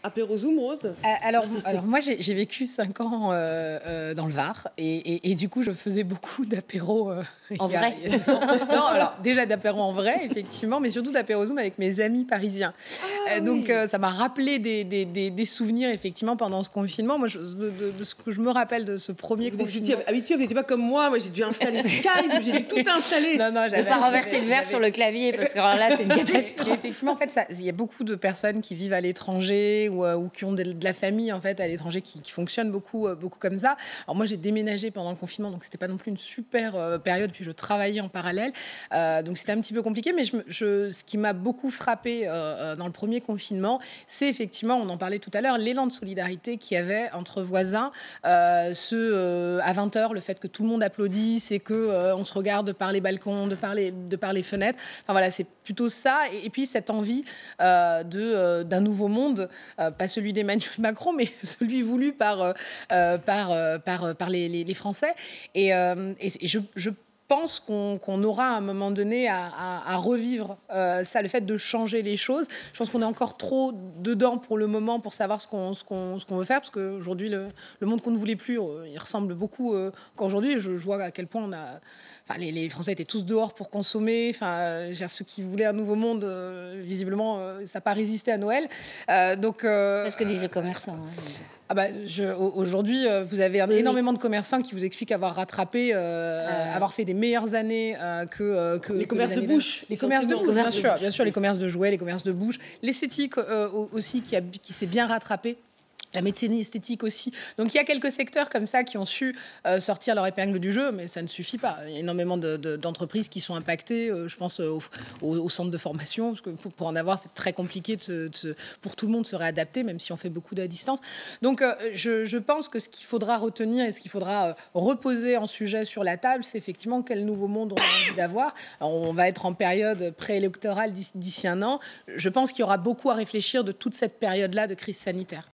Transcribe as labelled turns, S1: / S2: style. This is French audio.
S1: Apéro Zoom, Rose?
S2: Alors moi, j'ai vécu 5 ans dans le Var et du coup, je faisais beaucoup d'apéros.
S3: En vrai?
S2: Non, alors déjà d'apéros en vrai, effectivement, mais surtout d'apéros Zoom avec mes amis parisiens. Donc
S1: Oui.
S2: ça m'a rappelé des souvenirs, effectivement, pendant ce confinement. Moi, de ce que je me rappelle de ce premier
S1: Vous
S2: confinement.
S1: étiez habitué, vous n'étiez pas comme moi j'ai dû installer Skype, j'ai dû tout installer.
S2: Non,
S3: Ne pas renverser le verre sur le clavier, parce que alors là, c'est une
S2: Et
S3: catastrophe.
S2: effectivement, en fait, il y a beaucoup de personnes qui vivent à l'étranger ou qui ont de la famille en fait à l'étranger qui fonctionnent beaucoup comme ça. Alors moi, j'ai déménagé pendant le confinement, donc c'était pas non plus une super période. Puis je travaillais en parallèle, donc c'était un petit peu compliqué. Mais ce qui m'a beaucoup frappé dans le premier confinement, c'est effectivement, on en parlait tout à l'heure, l'élan de solidarité qu'il y avait entre voisins. À 20h, le fait que tout le monde applaudisse et que on se regarde par les balcons, de par les fenêtres. Enfin voilà, c'est plutôt ça. Et puis cette envie d'un nouveau monde, pas celui d'Emmanuel Macron, mais celui voulu par les Français. Et je pense qu'on aura à un moment donné à revivre ça, le fait de changer les choses. Je pense qu'on est encore trop dedans pour le moment pour savoir ce qu'on veut faire, parce qu'aujourd'hui, le monde qu'on ne voulait plus, il ressemble beaucoup qu'aujourd'hui. Je vois à quel point on a... Enfin, les Français étaient tous dehors pour consommer. Enfin, ceux qui voulaient un nouveau monde, visiblement, ça n'a pas résisté à Noël.
S3: C'est ce que disent les commerçants.
S2: Aujourd'hui, vous avez énormément de commerçants qui vous expliquent avoir rattrapé, avoir fait des meilleures années que
S1: les commerces de bouche.
S2: Les commerces de bouche, bien sûr, les commerces de jouets, les commerces de bouche, l'esthétique aussi qui s'est bien rattrapé. La médecine esthétique aussi. Donc il y a quelques secteurs comme ça qui ont su sortir leur épingle du jeu, mais ça ne suffit pas. Il y a énormément d'entreprises qui sont impactées. Je pense au centre de formation, parce que pour en avoir, c'est très compliqué pour tout le monde de se réadapter, même si on fait beaucoup à distance. Donc je pense que ce qu'il faudra retenir et ce qu'il faudra reposer en sujet sur la table, c'est effectivement quel nouveau monde on a envie d'avoir. Alors, on va être en période préélectorale d'ici un an. Je pense qu'il y aura beaucoup à réfléchir de toute cette période-là de crise sanitaire.